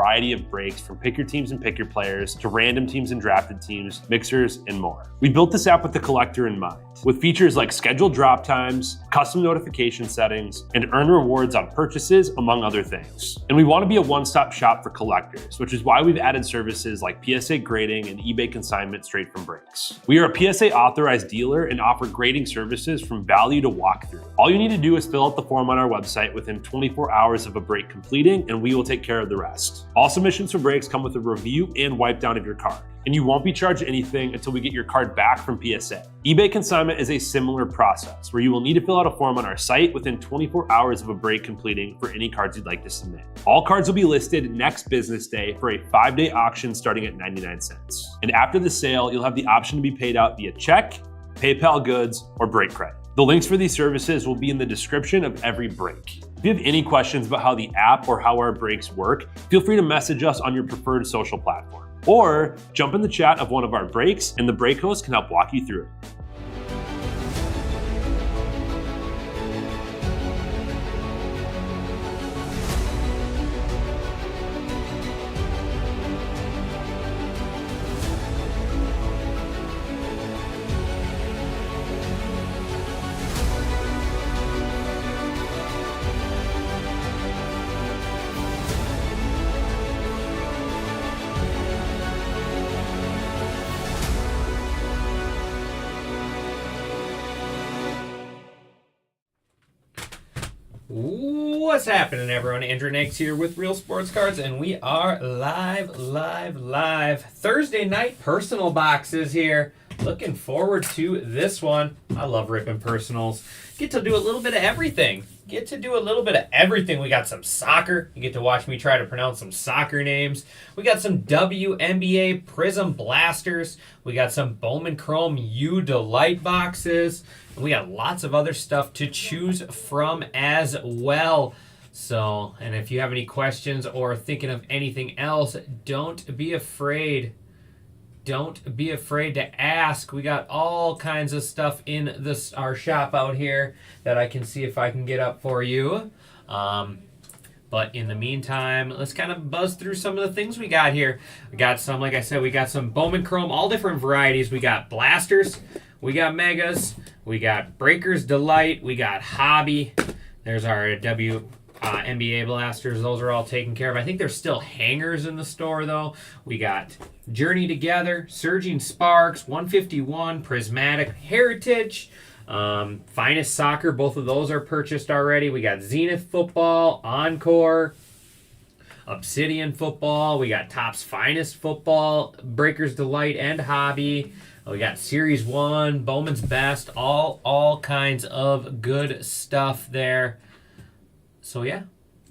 variety of brakes from pick your teams and pick your players to random teams and drafted teams, mixers, and more. We built this app with the collector in mind, with features like scheduled drop times, custom notification settings, and earn rewards on purchases, among other things. And we want to be a one-stop shop for collectors, which is why we've added services like PSA grading and eBay consignment straight from Brakes. We are a PSA authorized dealer and offer grading services from value to walkthrough. All you need to do is fill out the form on our website within 24 hours of a break completing, and we will take care of the rest. All submissions for Brakes come with a review and wipe down of your card, and you won't be charged anything until we get your card back from PSA. eBay consignment is a similar process where you will need to fill out a form on our site within 24 hours of a break completing for any cards you'd like to submit. All cards will be listed next business day for a 5-day auction starting at 99 cents. And after the sale, you'll have the option to be paid out via check, PayPal goods, or break credit. The links for these services will be in the description of every break. If you have any questions about how the app or how our breaks work, feel free to message us on your preferred social platform. Or jump in the chat of one of our breaks and the break host can help walk you through it. What's happening, everyone? Andrew Nix here with Real Sports Cards, and we are live. Thursday night personal boxes here. Looking forward to this one. I love ripping personals. Get to do a little bit of everything. We got some soccer. You get to watch me try to pronounce some soccer names. We got some WNBA Prism Blasters. We got some Bowman Chrome U Delight boxes. And we got lots of other stuff to choose from as well. So, and if you have any questions or thinking of anything else, don't be afraid. Don't be afraid to ask. We got all kinds of stuff in our shop out here that I can see if I can get up for you. But in the meantime, let's kind of buzz through some of the things we got here. We got some, like I said, we got some Bowman Chrome, all different varieties. We got Blasters, we got Megas, we got Breakers Delight, we got Hobby. There's our NBA Blasters. Those are all taken care of. I think there's still hangers in the store, though. We got Journey Together, Surging Sparks, 151, Prismatic, Heritage, Finest Soccer. Both of those are purchased already. We got Zenith Football, Encore, Obsidian Football. We got Topps Finest Football, Breakers Delight, and Hobby. We got Series 1, Bowman's Best, all kinds of good stuff there. So yeah,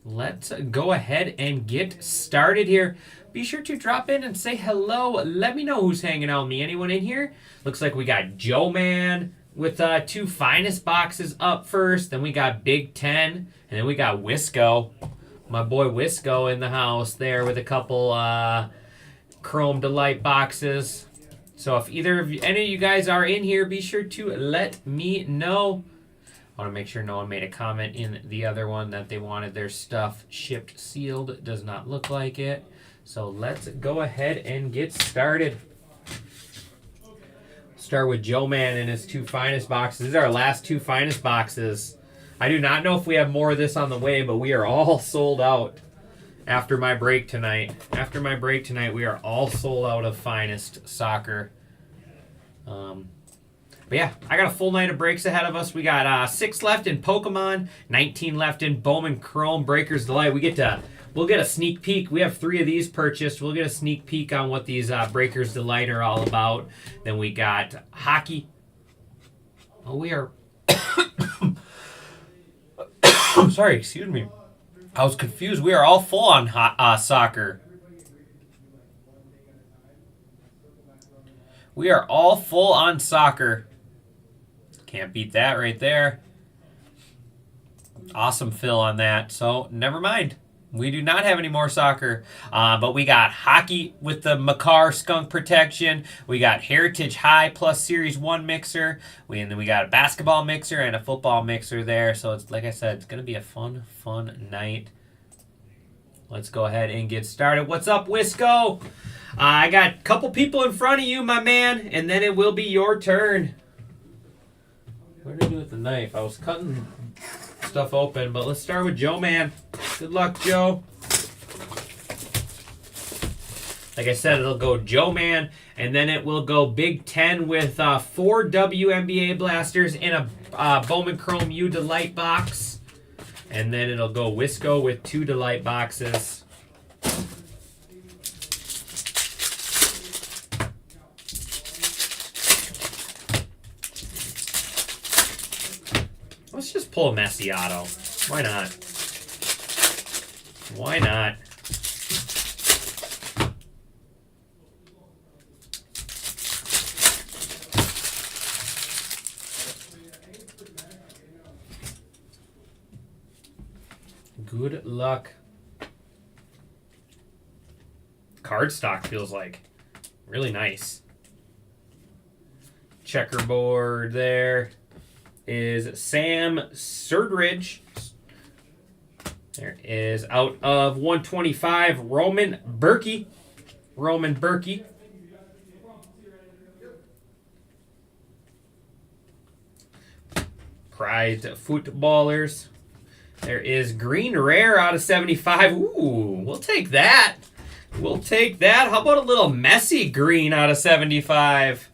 let's go ahead and get started here. Be sure to drop in and say hello. Let me know who's hanging out with me. Anyone in here? Looks like we got Joe Man with 2 Finest boxes up first. Then we got Big Ten. And then we got Wisco. My boy Wisco in the house there with a couple Chrome Delight boxes. So if any of you guys are in here, be sure to let me know. I want to make sure no one made a comment in the other one that they wanted their stuff shipped sealed. It does not look like it. So let's go ahead and get started. Start with Joe Man and his 2 Finest boxes. These are our last 2 Finest boxes. I do not know if we have more of this on the way, but we are all sold out after my break tonight. We are all sold out of Finest Soccer. But yeah, I got a full night of breaks ahead of us. We got 6 left in Pokemon, 19 left in Bowman Chrome, Breakers Delight. We'll get a sneak peek. We have 3 of these purchased. We'll get a sneak peek on what these Breakers Delight are all about. Then we got hockey. Oh, we are... Sorry, excuse me. I was confused. We are all full on soccer. We are all full on soccer. Can't beat that right there. Awesome fill on that. So, never mind. We do not have any more soccer. But we got hockey with the Makar Skunk Protection. We got Heritage High plus Series 1 mixer. And then we got a basketball mixer and a football mixer there. So, it's like I said, it's going to be a fun night. Let's go ahead and get started. What's up, Wisco? I got a couple people in front of you, my man, and then it will be your turn. What did I do with the knife? I was cutting stuff open, but let's start with Joe Man. Good luck, Joe. Like I said, it'll go Joe Man, and then it will go Big Ten with 4 WNBA blasters in a Bowman Chrome U Delight box. And then it'll go Wisco with 2 Delight boxes. Let's just pull a Messi auto. Why not? Why not? Good luck. Card stock feels like really nice. Checkerboard there is Sam Surdridge. There is out of 125 Roman Berkey. Roman Berkey. Prized footballers. There is green rare out of 75. Ooh, we'll take that. We'll take that. How about a little Messi green out of 75?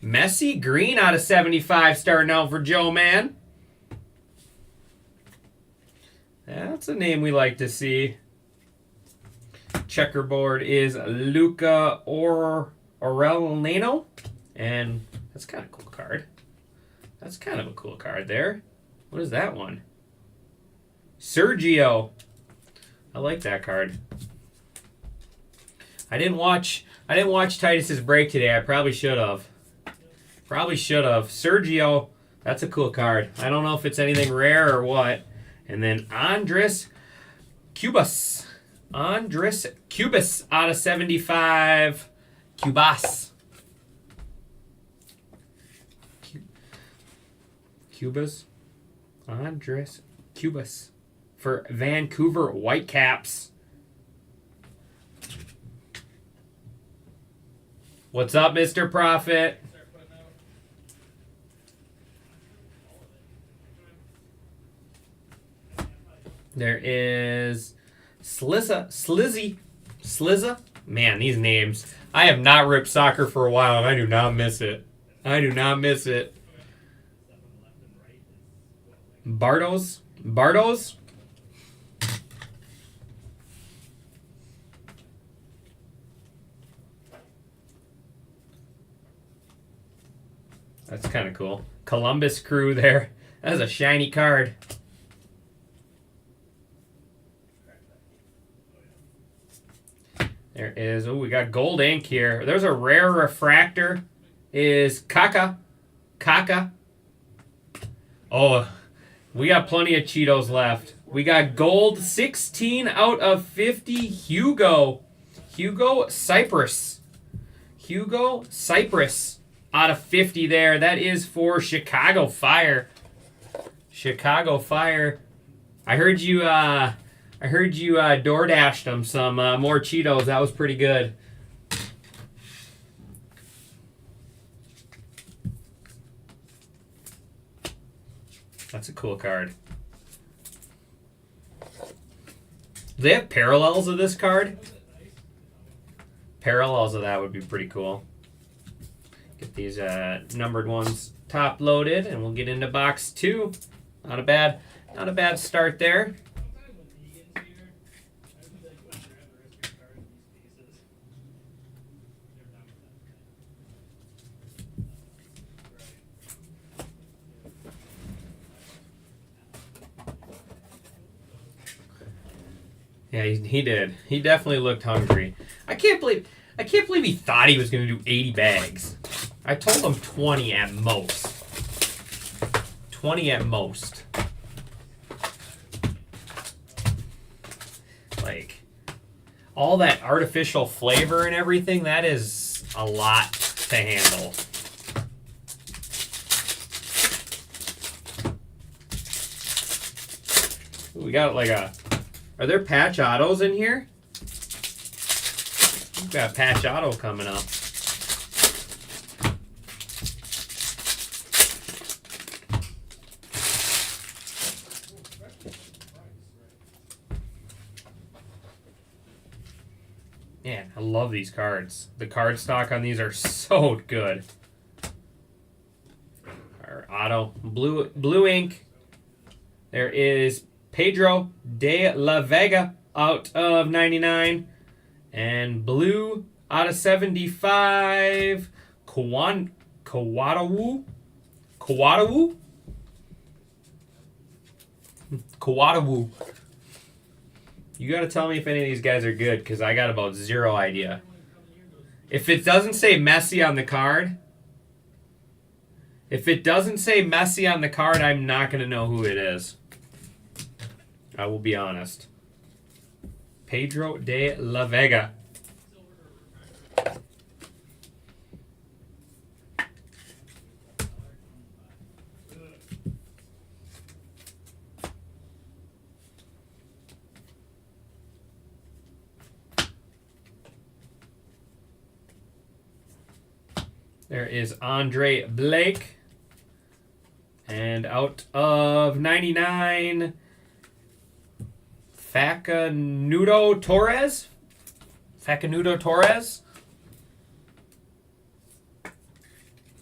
Messi green out of 75 starting out for Joe Man. That's a name we like to see. Checkerboard is Luca Orellano. And that's kind of a cool card. That's kind of a cool card there. What is that one? Sergio. I like that card. I didn't watch Titus's break today. I probably should have. Sergio, that's a cool card. I don't know if it's anything rare or what. And then Andres Cubas. Andres Cubas out of 75. Cubas. Cubas. Andres Cubas for Vancouver Whitecaps. What's up, Mr. Prophet? There is Slizzy. Man, these names. I have not ripped soccer for a while, and I do not miss it. Bardos. That's kind of cool. Columbus Crew there. That's a shiny card. There is, we got gold ink here. There's a rare refractor. Is Kaka. Oh, we got plenty of Cheetos left. We got gold 16 out of 50 Hugo Cypress. Out of 50 there. That is for Chicago Fire. I heard you DoorDashed them some more Cheetos. That was pretty good. That's a cool card. Do they have parallels of this card? Parallels of that would be pretty cool. Get these numbered ones top loaded, and we'll get into box 2. Not a bad start there. Yeah, he did. He definitely looked hungry. I can't believe he thought he was going to do 80 bags. I told him 20 at most. 20 at most. Like, all that artificial flavor and everything, that is a lot to handle. Ooh, we got like a... Are there patch autos in here? We've got patch auto coming up. Man, I love these cards. The card stock on these are so good. Our auto blue ink. There is Pedro de la Vega out of 99, and blue out of 75. Kawadawu. You got to tell me if any of these guys are good, because I got about zero idea. If it doesn't say Messi on the card, I'm not going to know who it is. I will be honest. Pedro de la Vega. There is Andre Blake. And out of 99, Facundo Torres.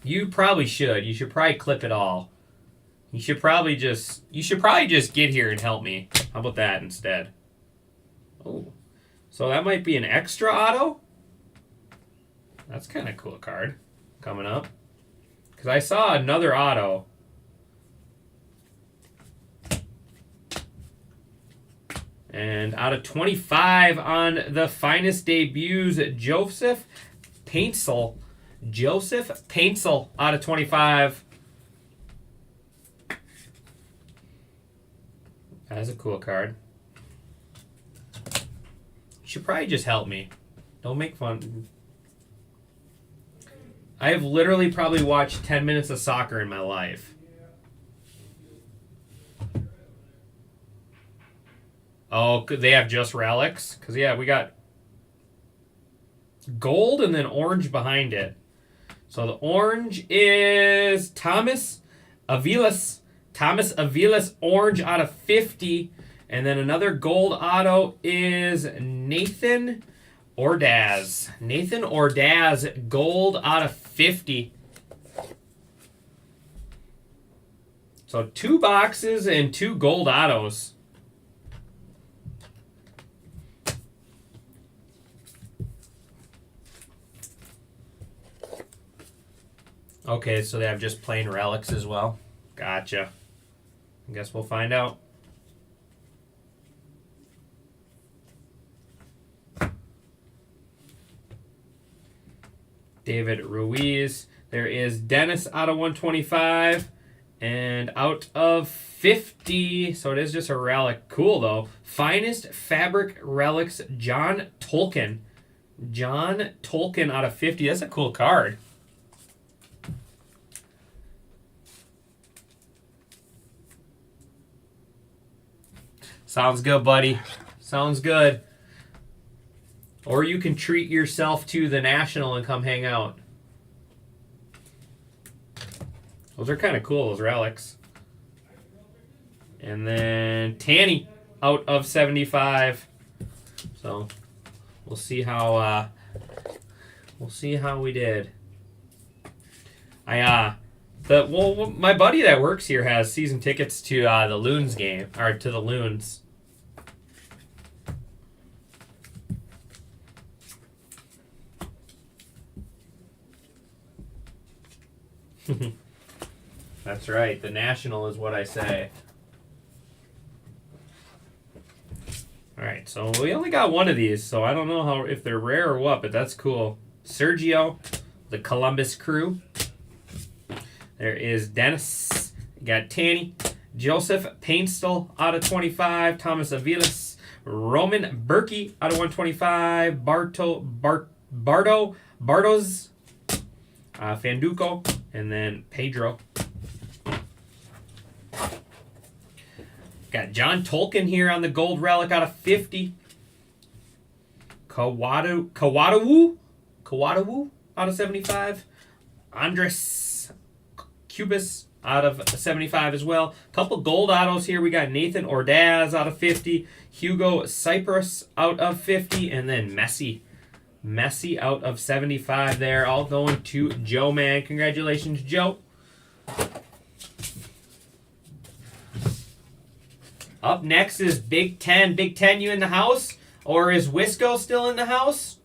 You probably should. You should probably clip it all. You should probably just get here and help me. How about that instead? Oh. So that might be an extra auto? That's kind of a cool card coming up. Because I saw another auto. And out of 25 on the finest debuts, Joseph Paintsil. Out of 25. That's a cool card. You should probably just help me. Don't make fun. I have literally probably watched 10 minutes of soccer in my life. Oh, could they have just relics? Because, yeah, we got gold and then orange behind it. So the orange is Thomas Aviles. Thomas Aviles orange out of 50. And then another gold auto is Nathan Ordaz. Nathan Ordaz, gold out of 50. So 2 boxes and 2 gold autos. Okay, so they have just plain relics as well. Gotcha. I guess we'll find out. David Ruiz. There is Dennis out of 125. And out of 50. So it is just a relic. Cool, though. Finest Fabric Relics, John Tolkien. John Tolkien out of 50. That's a cool card. Sounds good, buddy. Sounds good. Or you can treat yourself to the National and come hang out. Those are kind of cool, those relics. And then Tanny out of 75. So we'll see how we did. My buddy that works here has season tickets to the Loons game, or to the Loons. That's right. The National is what I say. All right, so we only got one of these, so I don't know if they're rare or what, but that's cool. Sergio, the Columbus Crew. There is Dennis. You got Tanny. Joseph Paintsil out of 25. Thomas Aviles. Roman Berkey out of 125. Bardos. Fanduco. And then Pedro. Got John Tolkien here on the gold relic out of 50. Kawadawu out of 75. Andres Cubas out of 75 as well. Couple gold autos here. We got Nathan Ordaz out of 50. Hugo Cyprus out of 50. And then Messi out of 75 there. All going to Joe, man. Congratulations, Joe. Up next is Big Ten. Big Ten, you in the house? Or is Wisco still in the house?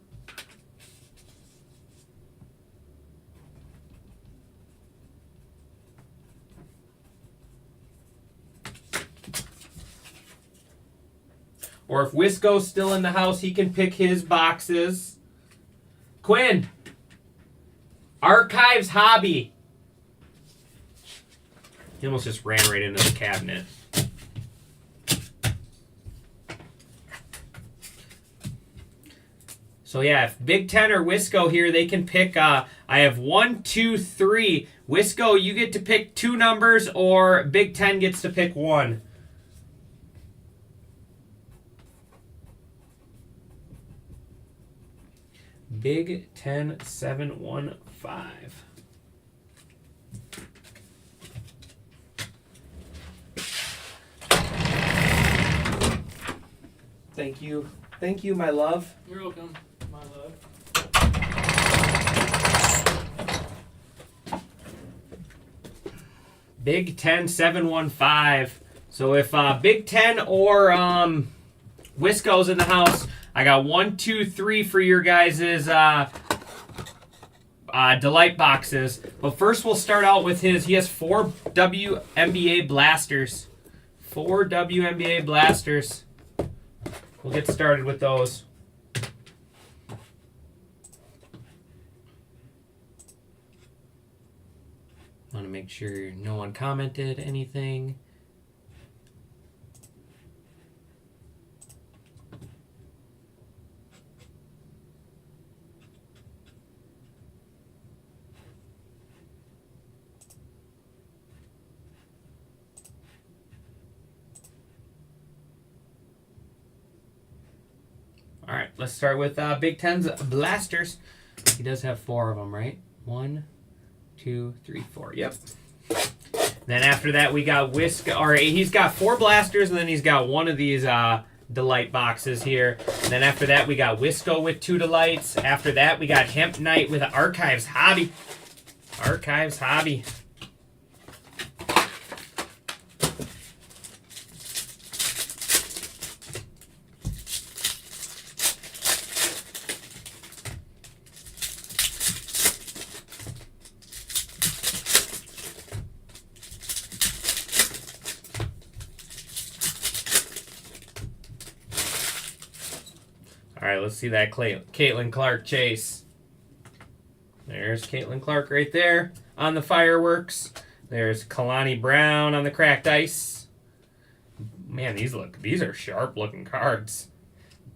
Or if Wisco's still in the house, he can pick his boxes. Quinn. Archives Hobby. He almost just ran right into the cabinet. So yeah, if Big Ten or Wisco here, they can pick. I have 1, 2, 3. Wisco, you get to pick 2 numbers, or Big Ten gets to pick 1. Big Ten 715. Thank you. Thank you, my love. You're welcome, my love. Big Ten 715. So if Big Ten or Wisco's in the house, I got 1, 2, 3 for your guys' delight boxes. But first we'll start out with his. He has 4 WNBA blasters. 4 WNBA blasters. We'll get started with those. Want to make sure no one commented anything. All right, let's start with Big Ten's blasters. He does have 4 of them, right? 1, 2, 3, 4. Yep. Then after that, we got he's got 4 blasters, and then he's got 1 of these delight boxes here. And then after that, we got Wisco with 2 delights. After that, we got Hemp Knight with an Archives Hobby. Archives Hobby. All right, let's see that Caitlin Clark chase. There's Caitlin Clark right there on the fireworks. There's Kalani Brown on the cracked ice. Man, these are sharp looking cards.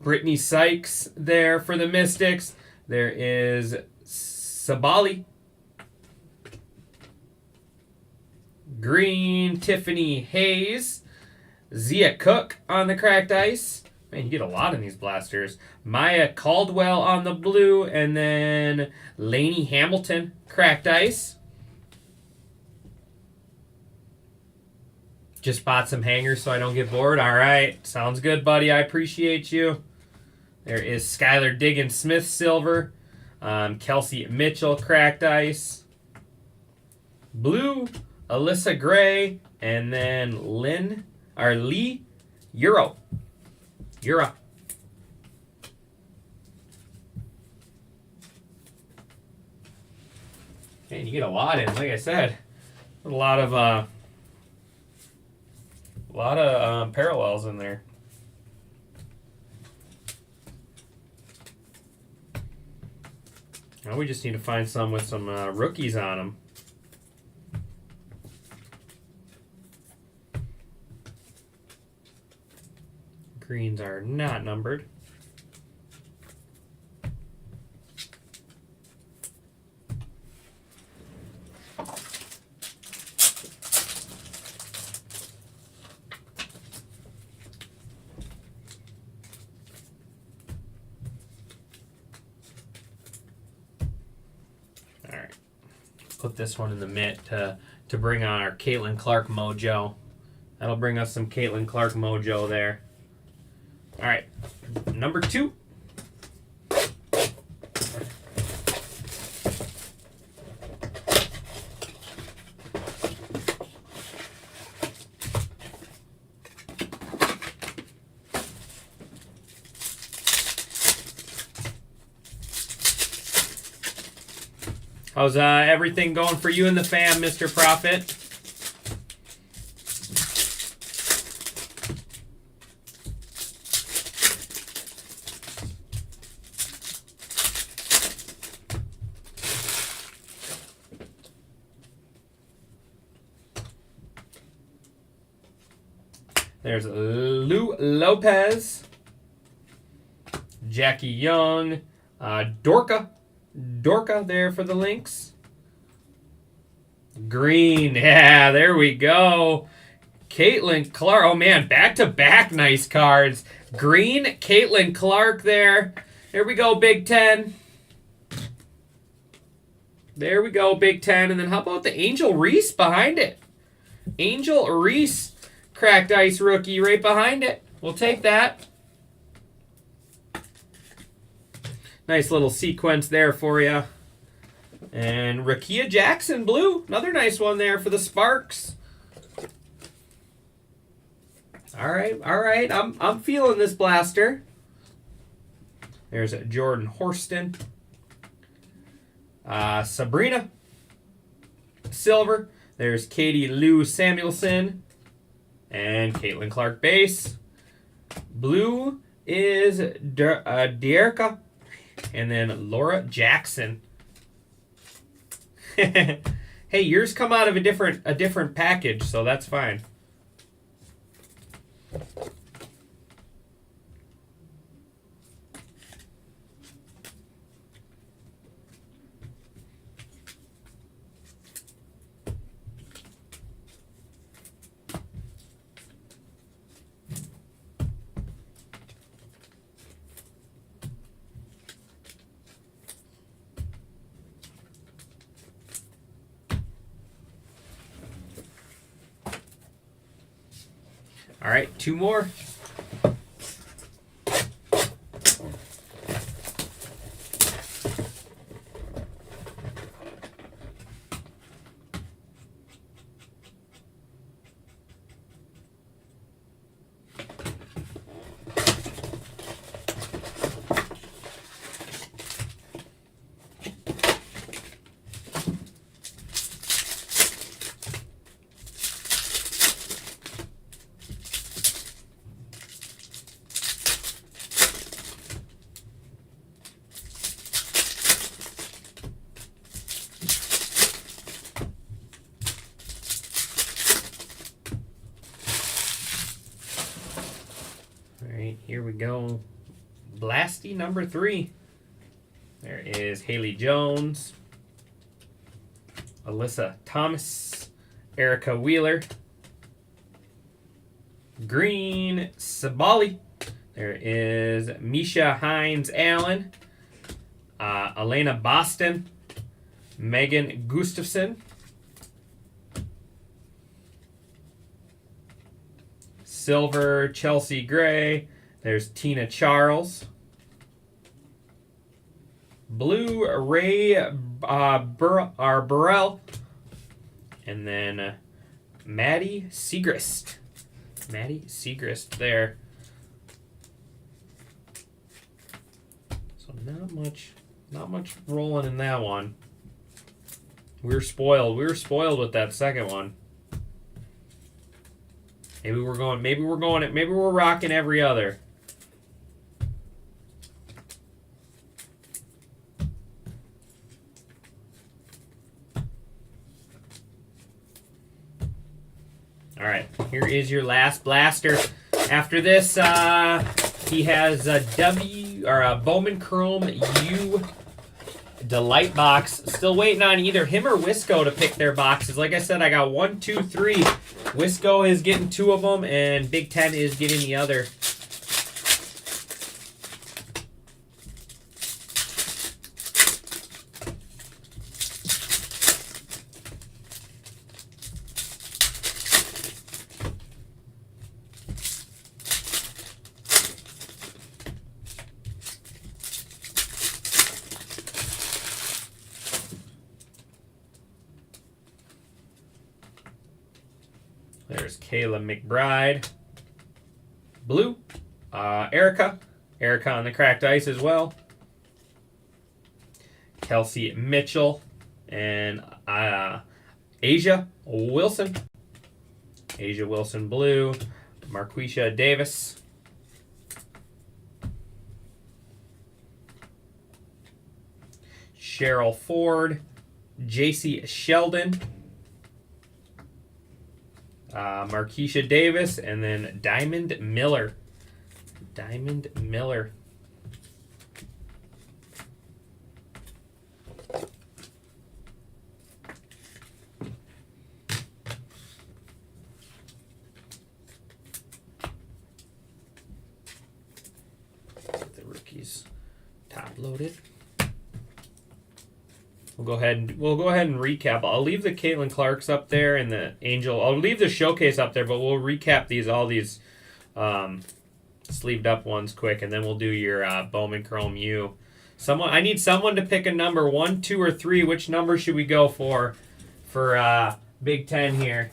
Brittany Sykes there for the Mystics. There is Sabali. Green Tiffany Hayes. Zia Cook on the cracked ice. Man, you get a lot in these blasters. Maya Caldwell on the blue, and then Lainey Hamilton, cracked ice. Just bought some hangers so I don't get bored. All right, sounds good, buddy. I appreciate you. There is Skylar Diggins Smith, silver. Kelsey Mitchell, cracked ice. Blue, Alyssa Gray, and then Lee Euro. Man, you get a lot in. Like I said, a lot of parallels in there. Now we just need to find some with some rookies on them. Greens are not numbered. put this one in the mitt to bring on our Caitlin Clark mojo. That'll bring us some Caitlin Clark mojo there. All right, number 2. How's everything going for you and the fam, Mr. Prophet? There's Lou Lopez, Jackie Young, Dorka there for the Lynx. Green, yeah, there we go. Caitlin Clark, oh man, back-to-back nice cards. Green, Caitlin Clark there. Here we go, Big Ten. There we go, Big Ten. And then how about the Angel Reese behind it? Angel Reese, cracked ice rookie right behind it. We'll take that. Nice little sequence there for you. And Rakia Jackson blue. Another nice one there for the Sparks. All right. I'm feeling this blaster. There's Jordan Horston. Sabrina silver. There's Katie Lou Samuelson. And Caitlin Clark base. Blue is Dierka. And then Laura Jackson. Hey, yours come out of a different package, so that's fine. All right, 2 more. Here we go. Blasty number 3. There is Haley Jones, Alyssa Thomas, Erica Wheeler, Green Sabali. There is Misha Hines Allen, Elena Boston, Megan Gustafson, silver Chelsea Gray. There's Tina Charles. Blue Ray Burrell. And then Maddie Segrist. Maddie Segrist there. So not much rolling in that one. We were spoiled. We were spoiled with that second one. Maybe we're rocking every other. All right, here is your last blaster. After this, he has a Bowman Chrome U Delight box. Still waiting on either him or Wisco to pick their boxes. Like I said, I got 1, 2, 3. Wisco is getting 2 of them, and Big Ten is getting the other. There's Kayla McBride. Blue. Erica. Erica on the cracked ice as well. Kelsey Mitchell. And Asia Wilson. Asia Wilson blue. Marquisha Davis. Cheryl Ford. JC Sheldon. Marquisha Davis. And then Diamond Miller. Diamond Miller. The rookies top loaded. We'll go ahead and recap. I'll leave the Caitlin Clarks up there and the Angel. I'll leave the showcase up there, but we'll recap all these sleeved up ones quick, and then we'll do your Bowman Chrome U. I need someone to pick a number, 1, 2, or 3. Which number should we go for Big Ten here?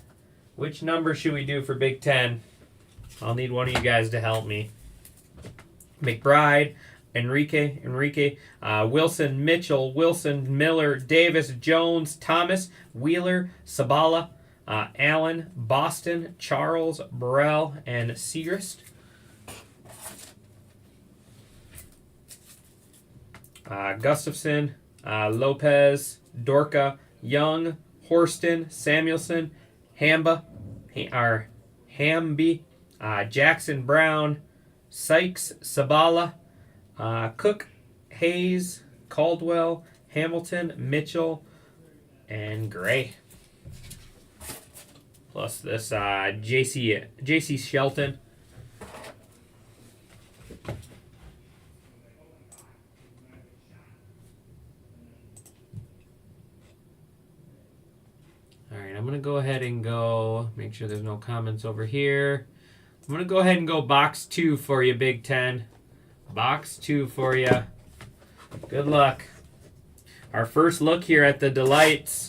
Which number should we do for Big Ten? I'll need one of you guys to help me. McBride, Enrique, Wilson, Mitchell, Wilson, Miller, Davis, Jones, Thomas, Wheeler, Sabala, Allen, Boston, Charles, Burrell, and Segrist. Gustafson, Lopez, Dorka, Young, Horston, Samuelson, Hamby, Jackson Brown, Sykes, Sabala, Cook, Hayes, Caldwell, Hamilton, Mitchell, and Gray. Plus this JC Shelton. Alright, I'm going to go ahead and make sure there's no comments over here. I'm going to go ahead and go box 2 for you, Big Ten. Box 2 for you. Good luck. Our first look here at the Delights.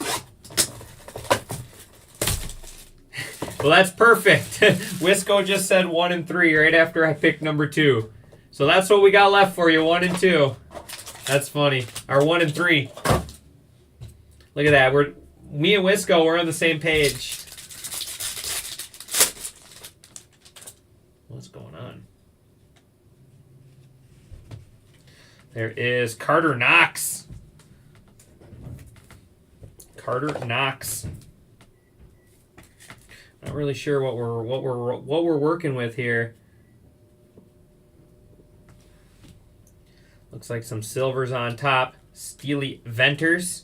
Well, that's perfect. Wisco just said 1 and 3 right after I picked number 2. So that's what we got left for you, 1 and 2. That's funny. Our 1 and 3. Look at that. Me and Wisco, we're on the same page. What's going on? There is Carter Knox. Carter Knox. Not really sure what we're working with here. Looks like some silvers on top. Steely Venters.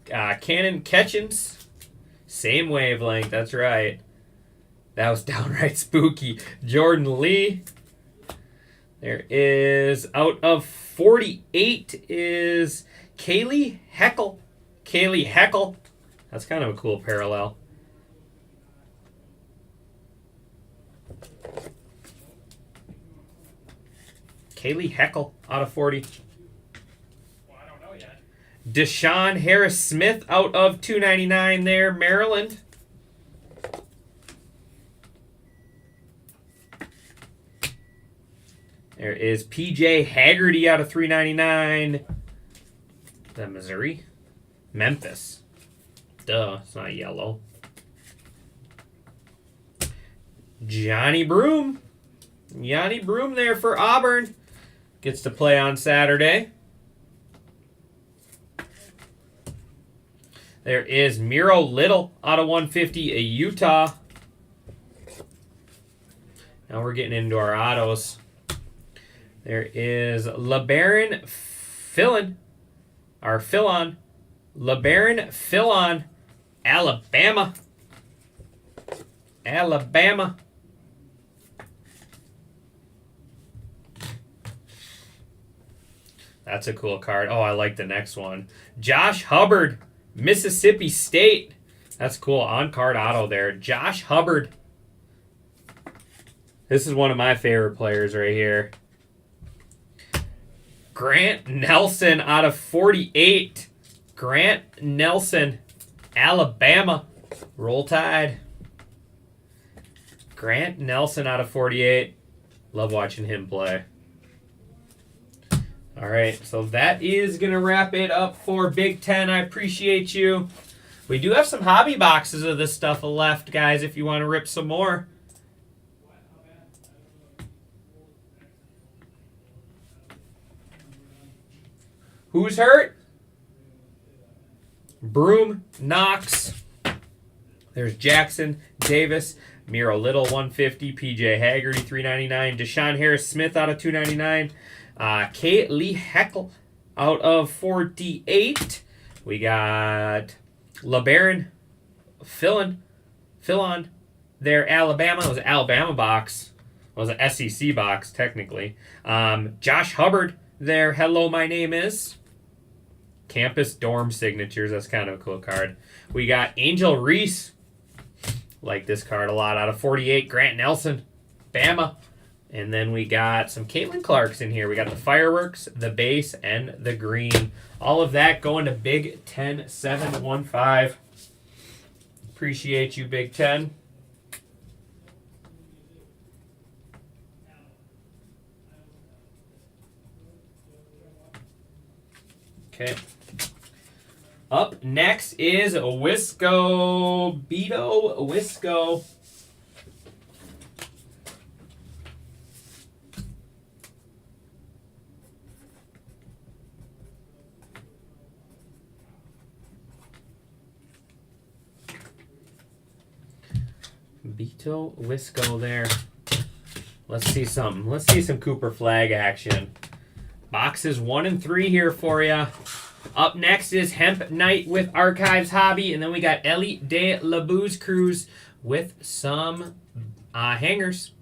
Cannon Ketchens. Same wavelength, that's right. That was downright spooky. Jordan Lee. There is, out of 48 is Kaylee Heckel. Kaylee Heckel. That's kind of a cool parallel. Kaylee Heckel out of 40. Well, I don't know yet. Deshaun Harris-Smith out of 299 there, Maryland. There is P.J. Haggerty out of 399. Is that Missouri? Memphis. Duh, it's not yellow. Johnny Broom. Johnny Broom there for Auburn. Gets to play on Saturday. There is Miro Little out of 150, a Utah. Now we're getting into our autos. There is LeBaron Fillon, or Fillon. LeBaron Fillon, Alabama. Alabama. That's a cool card. Oh, I like the next one. Josh Hubbard, Mississippi State. That's cool. On-card auto there. Josh Hubbard. This is one of my favorite players right here. Grant Nelson out of 48. Grant Nelson, Alabama. Roll Tide. Grant Nelson out of 48. Love watching him play. All right, so that is going to wrap it up for Big Ten. I appreciate you. We do have some hobby boxes of this stuff left, guys, if you want to rip some more. Who's hurt? Broom, Knox. There's Jackson, Davis, Miro Little, 150, PJ Haggerty, 399, Deshaun Harris-Smith out of 299, Kate Lee Heckel out of 48. We got LeBaron, Philon, there, Alabama. It was an Alabama box. It was an SEC box, technically. Josh Hubbard there, hello, my name is. Campus dorm signatures, that's kind of a cool card. We got Angel Reese. Like this card a lot out of 48. Grant Nelson, Bama. And then we got some Caitlin Clarks in here. We got the fireworks, the base, and the green. All of that going to Big Ten 715. Appreciate you, Big Ten. Okay. Up next is Wisco, Beto Wisco. Beto Wisco there. Let's see something. Let's see some Cooper Flag action. Boxes 1 and 3 here for you. Up next is Hemp Night with Archives Hobby, and then we got Ellie de la Booze Cruise with some hangers.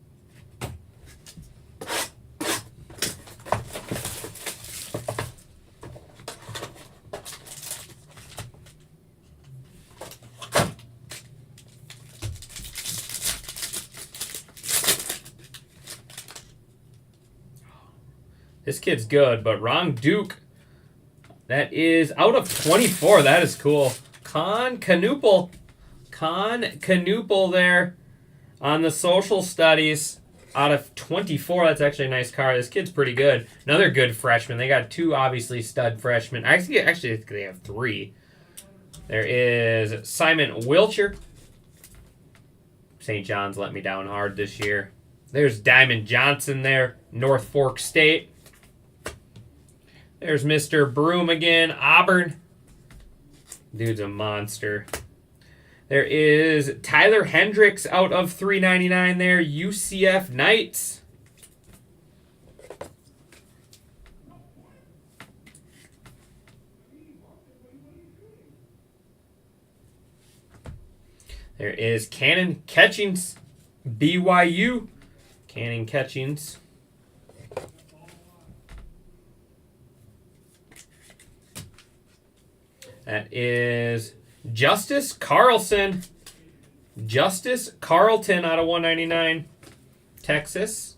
This kid's good, but Wrong Duke. That is out of 24. That is cool. Con Canoopel there on the social studies out of 24. That's actually a nice card. This kid's pretty good. Another good freshman. They got 2 obviously stud freshmen. Actually, they have 3. There is Simon Wilcher. St. John's let me down hard this year. There's Diamond Johnson there, North Fork State. There's Mr. Broom again, Auburn. Dude's a monster. There is Tyler Hendricks out of 399 there, UCF Knights. There is Cannon Catchings, BYU. Cannon Catchings. That is Justice Carlson. Justice Carlton out of 199. Texas.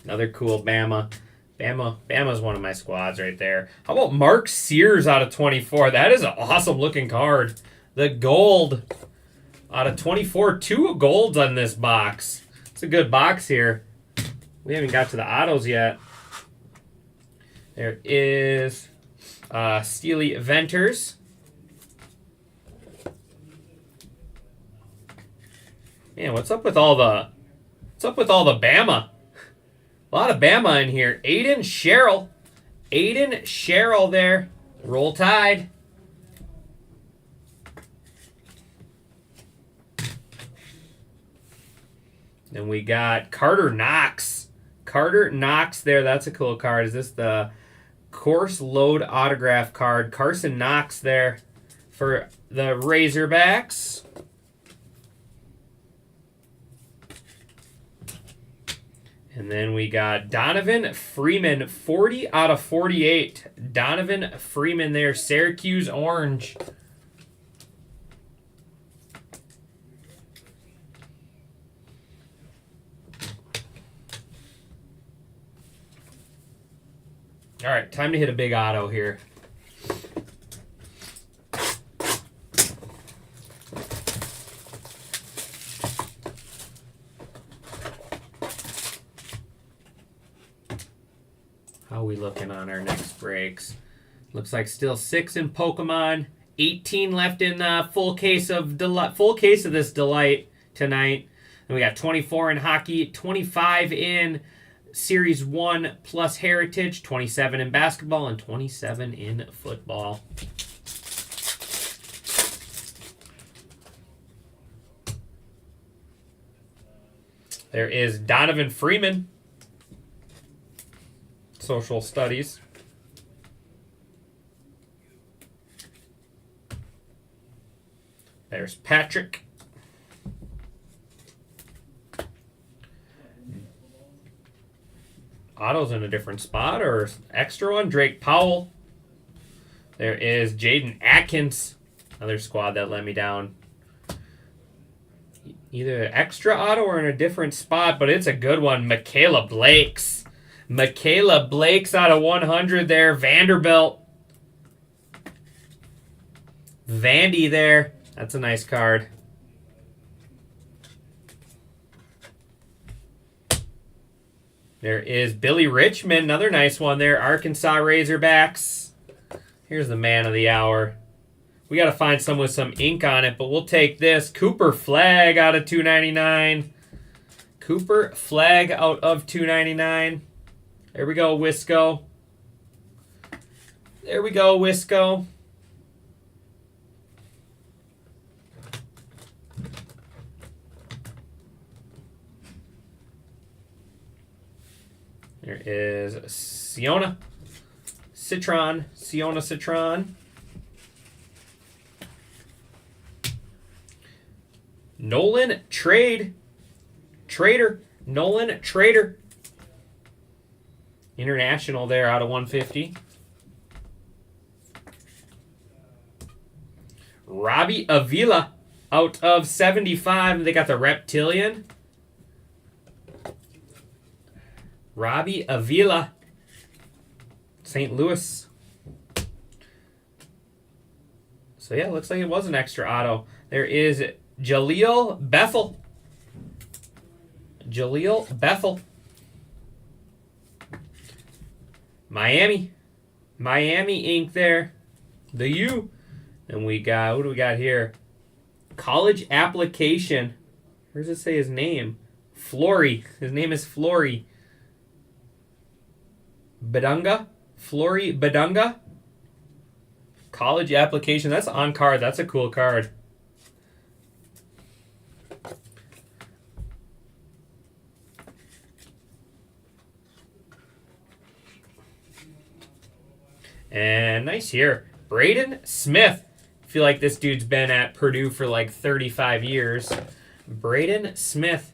Another cool Bama. Bama's one of my squads right there. How about Mark Sears out of 24? That is an awesome looking card. The gold out of 24. 2 golds on this box. It's a good box here. We haven't got to the autos yet. There is Steely Venters. Man, what's up with all the Bama? A lot of Bama in here. Aiden Sherrill there. Roll Tide. Then we got Carter Knox. Carter Knox there. That's a cool card. Is this the course load autograph card? Carson Knox there for the Razorbacks. And then we got Donovan Freeman, 40 out of 48. Donovan Freeman there, Syracuse Orange. All right, time to hit a big auto here. How are we looking on our next breaks? Looks like still 6 in Pokemon, 18 left in full case of this delight tonight. And we got 24 in hockey, 25 in Series 1 plus Heritage, 27 in basketball, and 27 in football. There is Donovan Freeman, social studies. There's Patrick. Otto's in a different spot or extra one. Drake Powell. There is Jaden Atkins. Another squad that let me down. Either extra auto or in a different spot, but it's a good one. Michaela Blakes. Michaela Blakes out of 100 there. Vanderbilt. Vandy there. That's a nice card. There is Billy Richmond. Another nice one there. Arkansas Razorbacks. Here's the man of the hour. We got to find some with some ink on it, but we'll take this. Cooper Flag out of 299. Cooper Flag out of 299. There we go, Wisco. There we go, Wisco. There is Siona Citron. Siona Citron. Nolan Trader. Nolan Trader. International there out of 150. Robbie Avila out of 75. They got the Reptilian. Robbie Avila. St. Louis. So yeah, looks like it was an extra auto. There is Jaleel Bethel. Jaleel Bethel. Miami ink there. The U. And we got, what do we got here? College application. Where does it say his name? Flory. His name is Flory. Bedunga. Flory Bedunga. College application. That's on card. That's a cool card. And nice here. Braden Smith. I feel like this dude's been at Purdue for like 35 years. Braden Smith.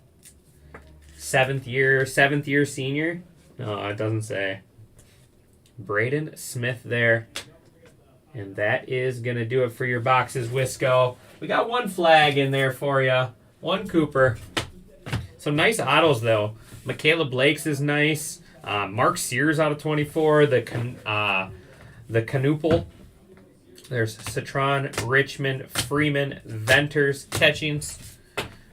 Seventh year senior. No, it doesn't say. Braden Smith there. And that is going to do it for your boxes, Wisco. We got one flag in there for you. One Cooper. Some nice autos, though. Michaela Blake's is nice. Mark Sears out of 24. The Canoopel. There's Citron, Richmond, Freeman, Venters, Catchings.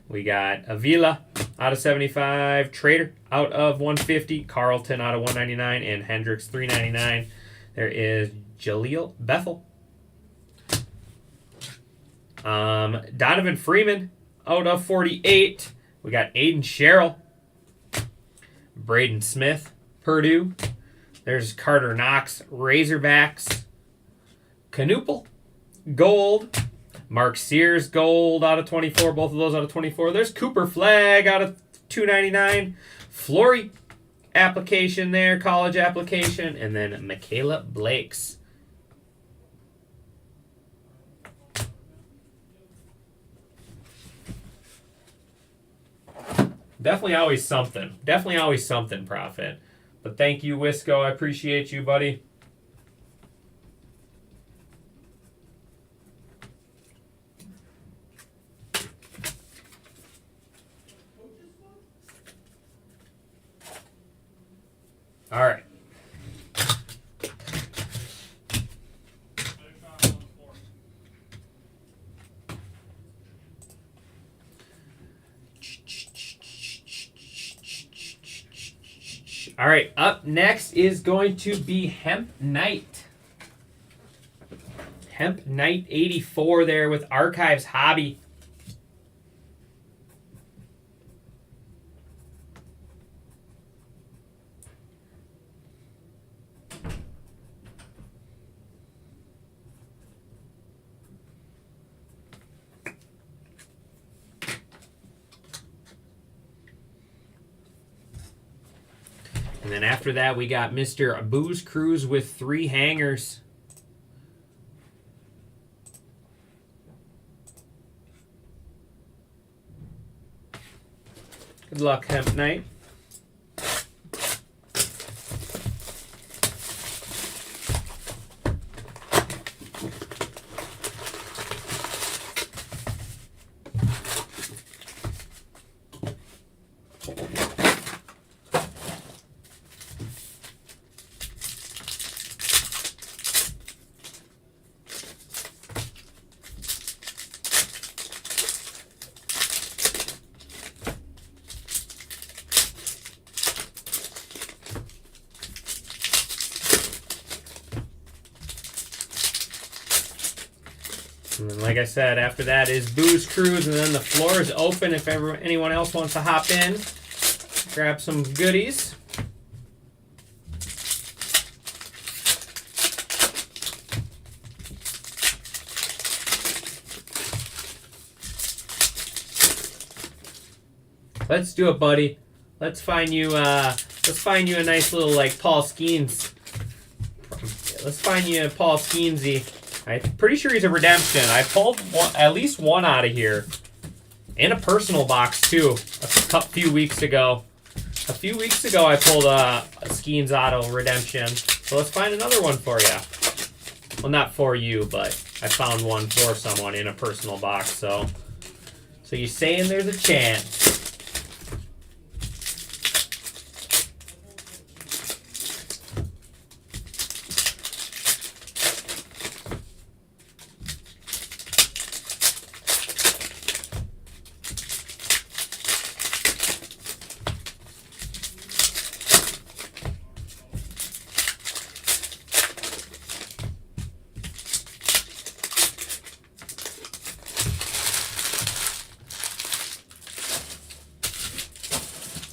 We got Avila out of 75. Trader out of 150. Carlton out of 199. And Hendricks 399. There is Jaleel Bethel. Donovan Freeman out of 48. We got Aiden Sherrill. Braden Smith, Purdue. There's Carter Knox, Razorbacks. Canoopel, gold. Mark Sears, gold out of 24. Both of those out of 24. There's Cooper Flag out of 299. Flory application there, college application. And then Michaela Blake's. Definitely always something. Definitely always something, Prophet. But thank you, Wisco. I appreciate you, buddy. All right. All right, up next is going to be Hemp Knight. Hemp Knight 84 there with Archives Hobby. And then after that, we got Mr. Booze Cruise with 3 hangers. Good luck, Hemp Knight. And then, like I said, after that is Booze Cruise, and then the floor is open if anyone else wants to hop in, grab some goodies. Let's do it, buddy. Let's find you a nice little like Paul Skeens. Let's find you a Paul Skeensy. I'm pretty sure he's a redemption. I pulled at least one out of here. In a personal box, too, a few weeks ago. A few weeks ago, I pulled a Skeens Auto redemption. So let's find another one for you. Well, not for you, but I found one for someone in a personal box. So you're saying there's a chance.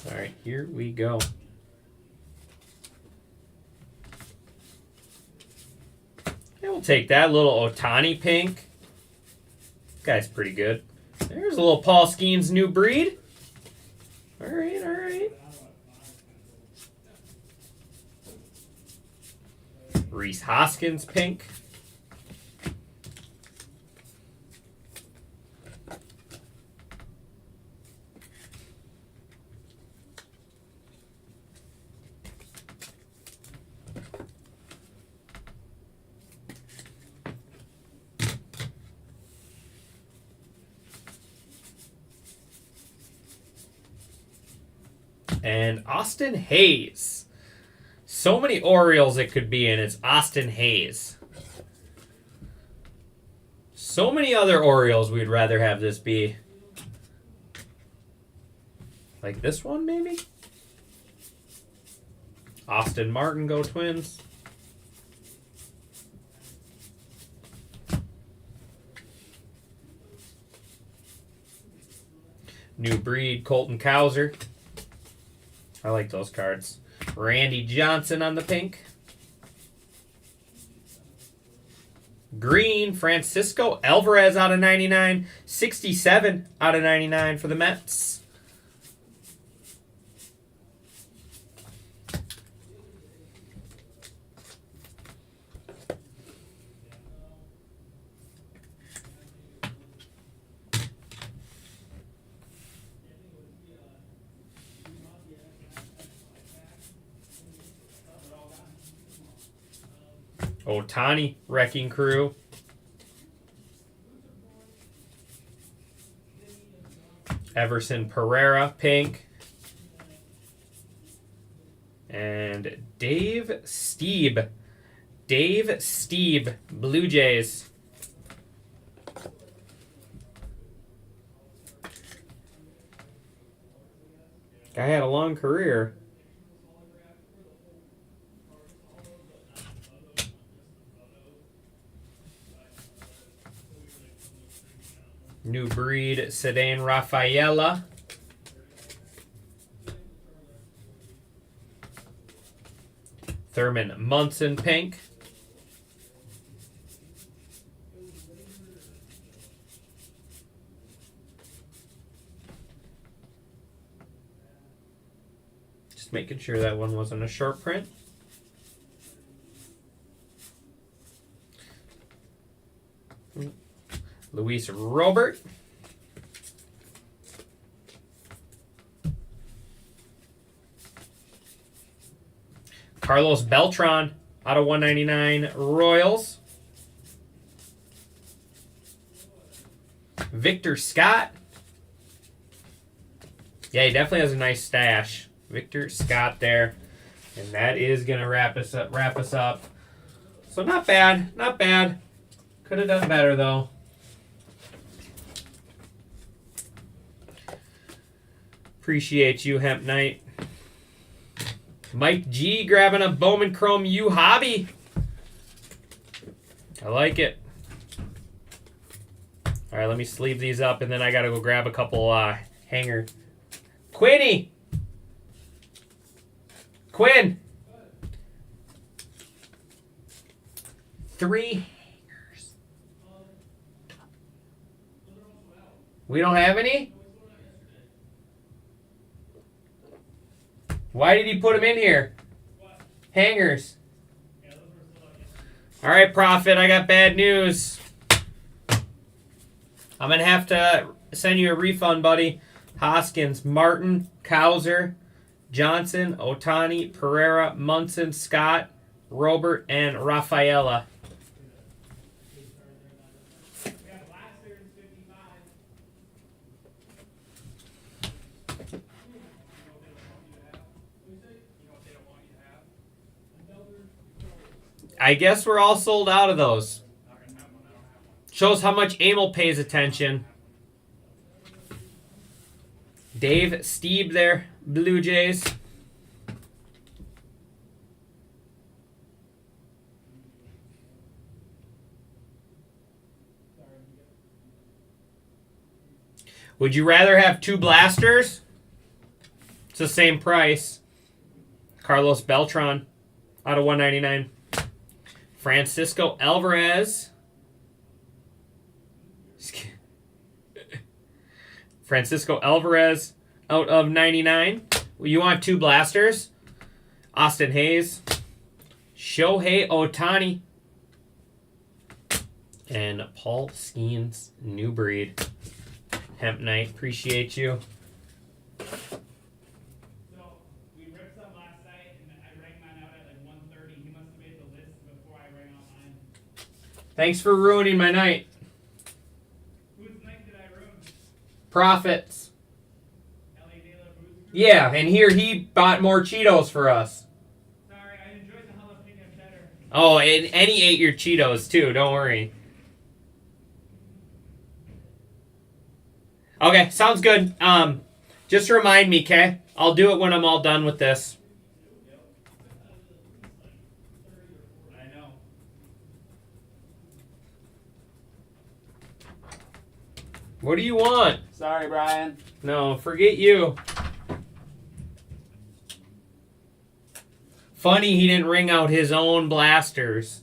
All right, here we go. Yeah, we'll take that little Otani pink. This guy's pretty good. There's a little Paul Skeens New Breed. All right, all right. Rhys Hoskins pink. And Austin Hayes. So many Orioles it could be, and it's Austin Hayes. So many other Orioles we'd rather have this be. Like this one, maybe? Austin Martin, go Twins. New Breed, Colton Cowser. I like those cards. Randy Johnson on the pink. Green, Francisco Alvarez out of 99. 67 out of 99 for the Mets. Otani, Wrecking Crew. Everson Pereira, pink. And Dave Stieb. Dave Stieb, Blue Jays. Guy had a long career. New Breed Sedan Rafaela. Thurman Munson pink. Just making sure that one wasn't a short print. Luis Robert. Carlos Beltran out of 199 Royals. Victor Scott. Yeah, he definitely has a nice stash. Victor Scott there. And that is going to wrap us up. So not bad. Not bad. Could have done better, though. Appreciate you, Hemp Knight. Mike G grabbing a Bowman Chrome U Hobby. I like it. All right, let me sleeve these up, and then I got to go grab a couple hanger. Quinn! 3 hangers. We don't have any? Why did he put them in here? Hangers. All right, Prophet, I got bad news. I'm going to have to send you a refund, buddy. Hoskins, Martin, Cowser, Johnson, Otani, Pereira, Munson, Scott, Robert, and Rafaela. I guess we're all sold out of those. Shows how much Emil pays attention. Dave Stieb there, Blue Jays. Would you rather have 2 blasters? It's the same price. Carlos Beltran out of 199. Francisco Alvarez. Francisco Alvarez out of 99. You want 2 blasters? Austin Hayes. Shohei Otani. And Paul Skeens, New Breed. Hemp Knight, appreciate you. So we ripped some last night, and I rang mine out at like 1:30. He must have made the list before I rang out mine. Thanks for ruining my night. Whose night did I ruin? Profits. L.A. De La Cruz? Yeah, and here he bought more Cheetos for us. Sorry, I enjoyed the jalapeno cheddar. Oh, and he ate your Cheetos too, don't worry. Okay, sounds good. Just remind me, okay? I'll do it when I'm all done with this. I know. What do you want? Sorry, Brian. No, forget you. Funny he didn't ring out his own blasters.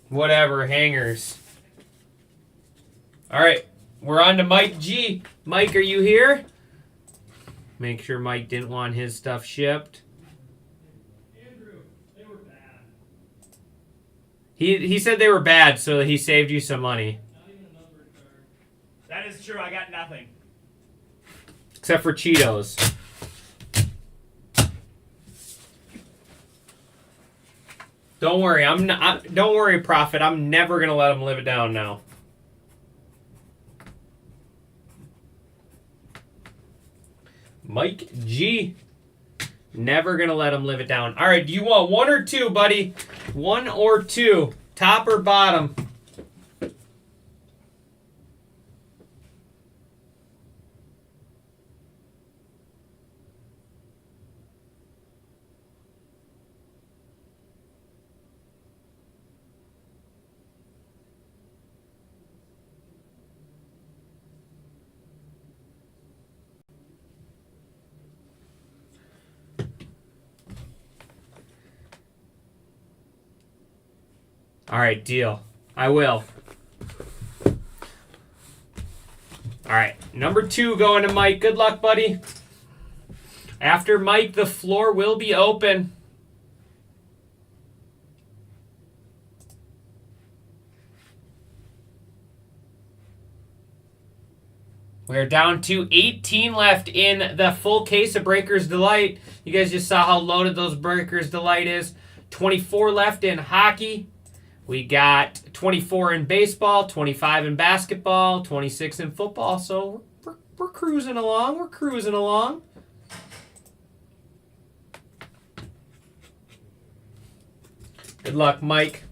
Whatever, hangers. All right, we're on to Mike G. Mike, are you here? Make sure Mike didn't want his stuff shipped. Andrew, they were bad. He said they were bad, so he saved you some money. Not even a numbered card. That is true. I got nothing. Except for Cheetos. Don't worry, don't worry, Prophet. I'm never gonna let him live it down now. Mike G. Never gonna let him live it down. All right, do you want 1 or 2, buddy? 1 or 2, top or bottom? All right, deal. I will. All right, number 2 going to Mike. Good luck, buddy. After Mike, the floor will be open. We're down to 18 left in the full case of Breakers Delight. You guys just saw how loaded those Breakers Delight is. 24 left in hockey. We got 24 in baseball, 25 in basketball, 26 in football. So we're cruising along. We're cruising along. Good luck, Mike.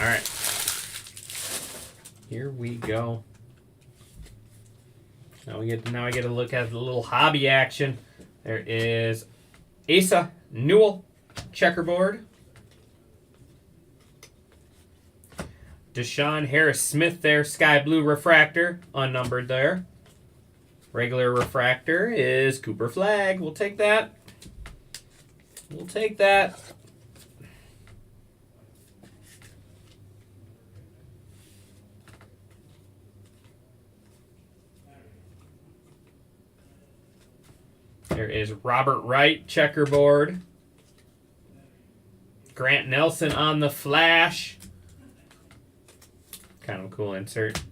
All right. Here we go. Now I get to look at the little hobby action. There is Asa Newell checkerboard. Deshaun Harris Smith there, sky blue refractor, unnumbered there. Regular refractor is Cooper Flag. We'll take that. We'll take that. There is Robert Wright checkerboard. Grant Nelson on the flash. Kind of a cool insert.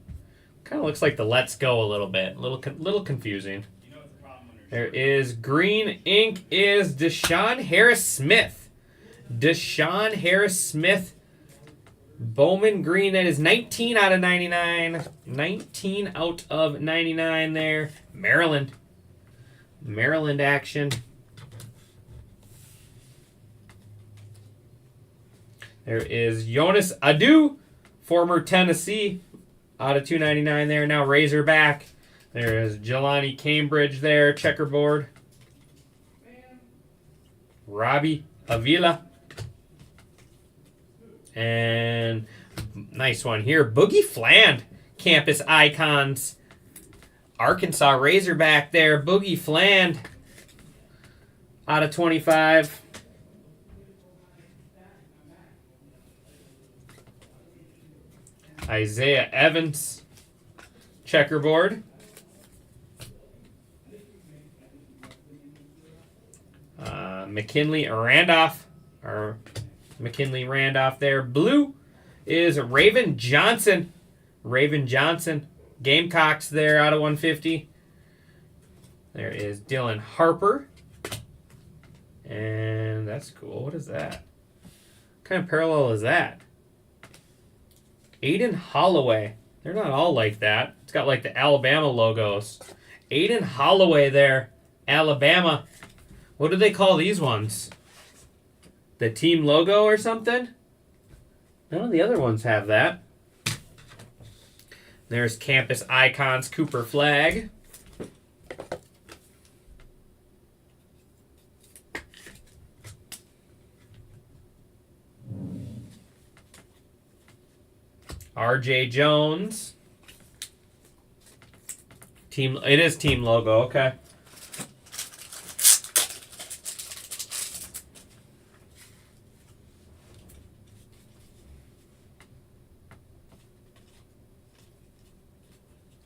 Kind of looks like the Let's Go a little bit. Little confusing. There is green ink is Deshaun Harris Smith. Deshaun Harris Smith. Bowman green. That is 19 out of 99. 19 out of 99 there. Maryland action. There is Jonas Adu, former Tennessee, out of 299 there. Now Razorback. There is Jelani Cambridge there, checkerboard. Robbie Avila. And nice one here. Boogie Fland, campus icons. Arkansas Razorback there. Boogie Fland out of 25. Isaiah Evans checkerboard. McKinley Randolph there. Blue is Raven Johnson. Gamecocks there out of 150. There is Dylan Harper. And that's cool. What is that? What kind of parallel is that? Aiden Holloway. They're not all like that. It's got like the Alabama logos. Aiden Holloway there. Alabama. What do they call these ones? The team logo or something? None of the other ones have that. There's campus icons, Cooper Flag. RJ Jones. It is team logo. Okay.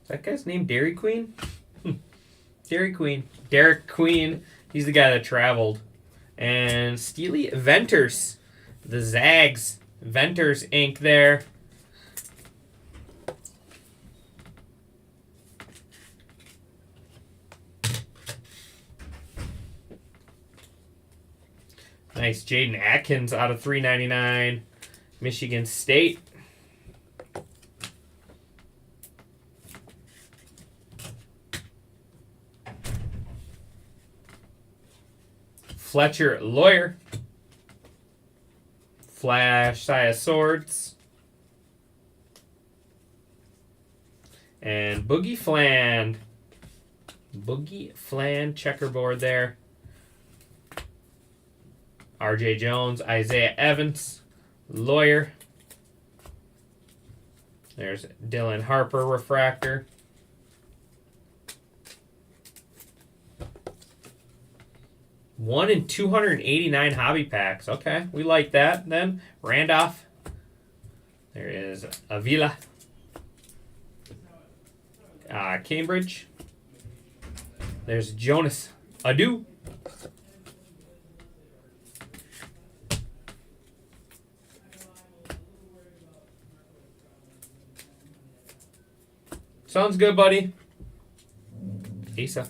Is that guy's name Dairy Queen? Dairy Queen. Derek Queen. He's the guy that traveled. And Steely Venters. The Zags. Venters ink there. Nice. Jaden Atkins out of $3.99. Michigan State. Fletcher Lawyer. Flash Saya Swords. And Boogie Flan. Boogie Flan checkerboard there. RJ Jones, Isaiah Evans, Lawyer. There's Dylan Harper refractor. One in 289 hobby packs. Okay, we like that. Then Randolph. There is Avila. Cambridge. There's Jonas Adu. Sounds good, buddy. Asa.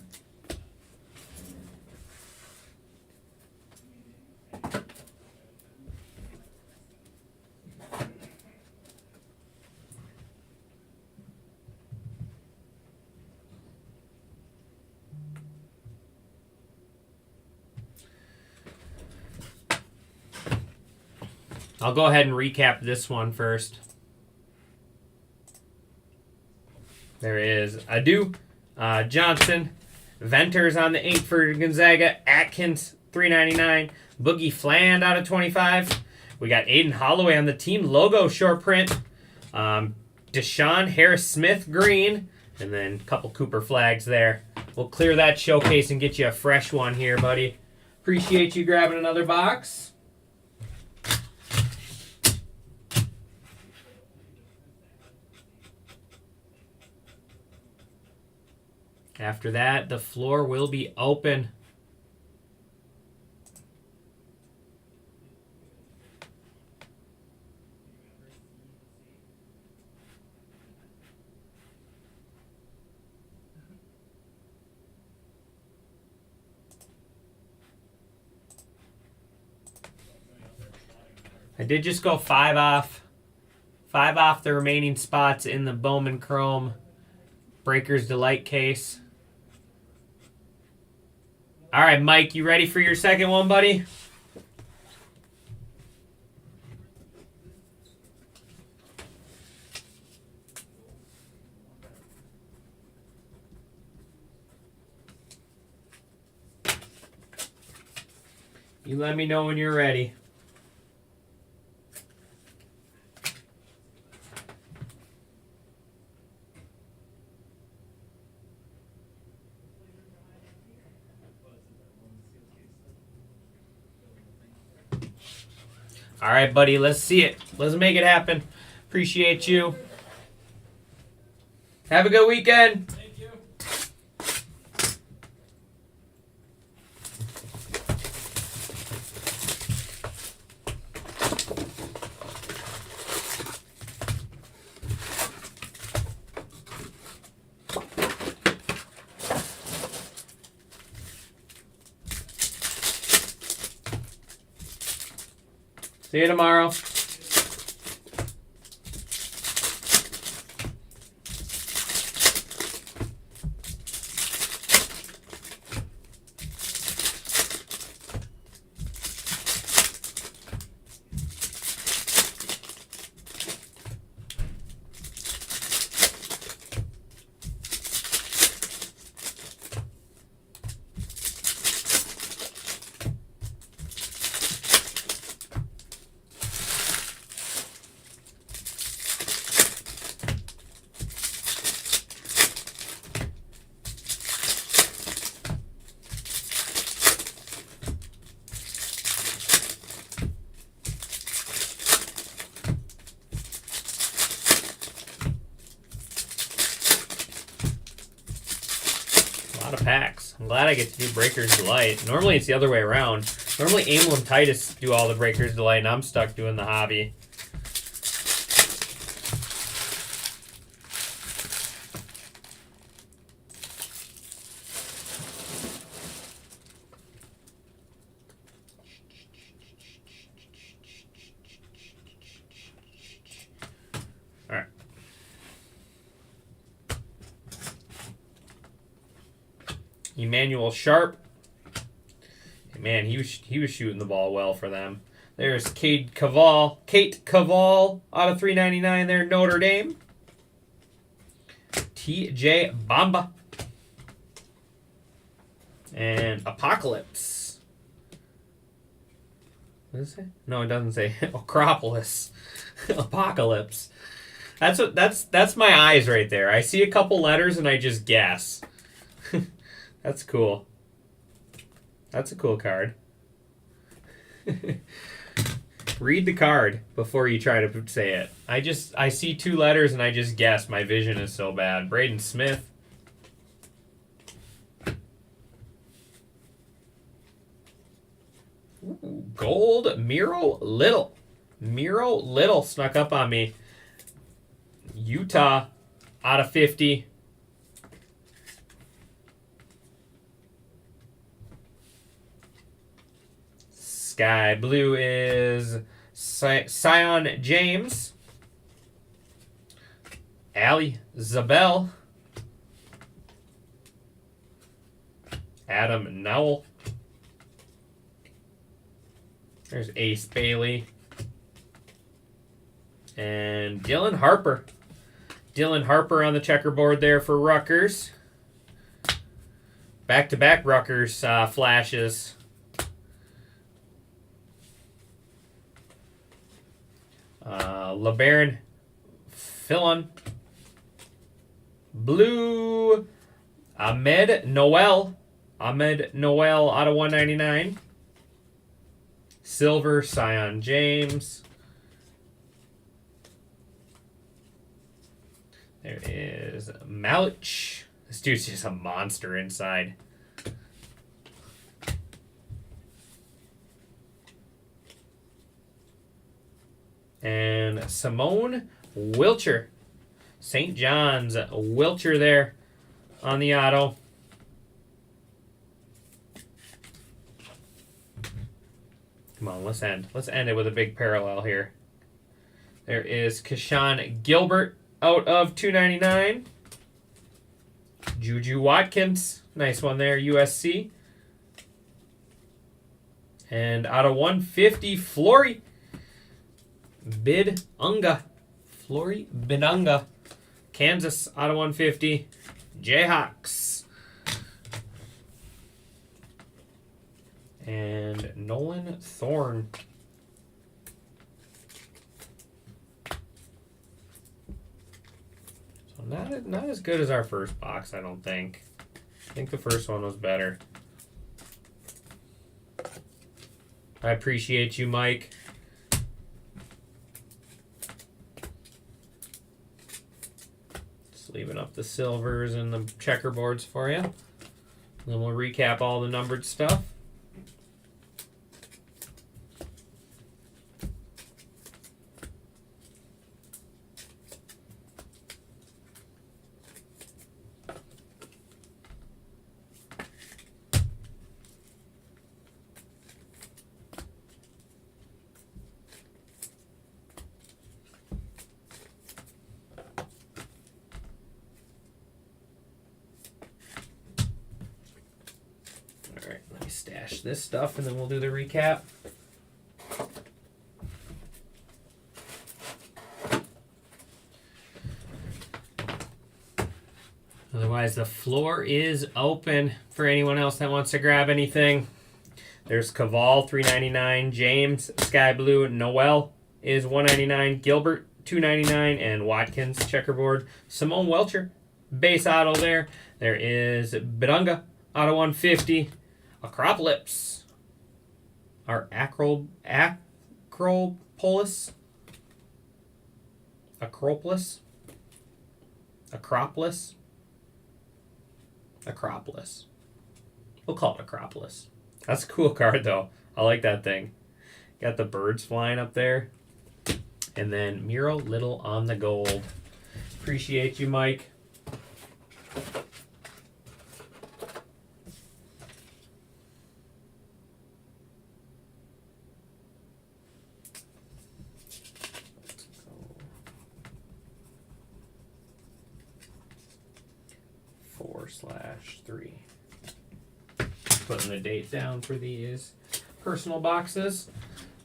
I'll go ahead and recap this one first. There is Adu, Johnson, Venters on the ink for Gonzaga, Atkins, $3.99, Boogie Fland out of 25. We got Aiden Holloway on the team logo short print, Deshaun Harris-Smith green, and then a couple Cooper flags there. We'll clear that showcase and get you a fresh one here, buddy. Appreciate you grabbing another box. After that, the floor will be open. I did just go 5 off. 5 off the remaining spots in the Bowman Chrome Breakers Delight case. All right, Mike, you ready for your second one, buddy? You let me know when you're ready. All right, buddy, let's see it. Let's make it happen. Appreciate you. Have a good weekend. Thank you. See you tomorrow. of packs. I'm glad I get to do Breakers Delight. Normally it's the other way around. Normally Emil and Titus do all the Breakers Delight, and I'm stuck doing the hobby. All right. Emmanuel Sharp. Man, he was shooting the ball well for them. There's Kate Cavall out of 399 there, Notre Dame. TJ Bamba. And Apocalypse. What does it say? No, it doesn't say. Acropolis. Apocalypse. That's my eyes right there. I see a couple letters and I just guess. That's cool. That's a cool card. Read the card before you try to say it. I see two letters and I just guess. My vision is so bad. Braden Smith. Ooh, gold Miro Little. Miro Little snuck up on me. Utah out of 50. Sky blue is Sion James. Ali Zabel. Adam Nowell. There's Ace Bailey. And Dylan Harper. Dylan Harper on the checkerboard there for Rutgers. Back-to-back Rutgers flashes. LeBaron Fillon. Blue Ahmed Noel. Ahmed Noel out of 199. Silver Sion James. There is Malich. This dude's just a monster inside. And Simone Wilcher. St. John's Wilcher there on the auto. Come on, let's end. Let's end it with a big parallel here. There is Keshawn Gilbert out of 299. Juju Watkins. Nice one there, USC. And out of 150, Flory Bidunga. Flory Bidunga. Kansas out of 150. Jayhawks. And Nolan Thorne. So not as good as our first box, I don't think. I think the first one was better. I appreciate you, Mike. Just leaving up the silvers and the checkerboards for you. Then we'll recap all the numbered stuff. Stash this stuff and then we'll do the recap. Otherwise, the floor is open for anyone else that wants to grab anything. There's Cavall, $3.99. James, Sky Blue. Noel is $1.99. Gilbert, $2.99. And Watkins, checkerboard. Simone Welcher, base auto there. There is Bidunga, auto 150. Acropolis. Or Acropolis. Acropolis. We'll call it Acropolis. That's a cool card, though. I like that thing. Got the birds flying up there. And then Miro Little on the gold. Appreciate you, Mike. /3. Putting the date down for these personal boxes.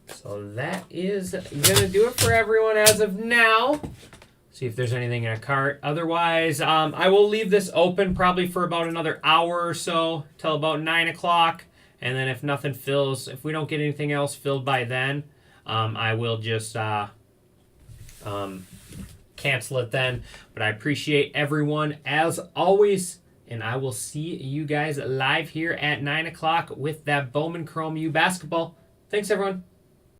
So that is going to do it for everyone as of now. See if there's anything in a cart. Otherwise, I will leave this open probably for about another hour or so till about 9 o'clock. And then if nothing fills, if we don't get anything else filled by then, I will just cancel it then. But I appreciate everyone as always. And I will see you guys live here at 9 o'clock with that Bowman Chrome U basketball. Thanks, everyone.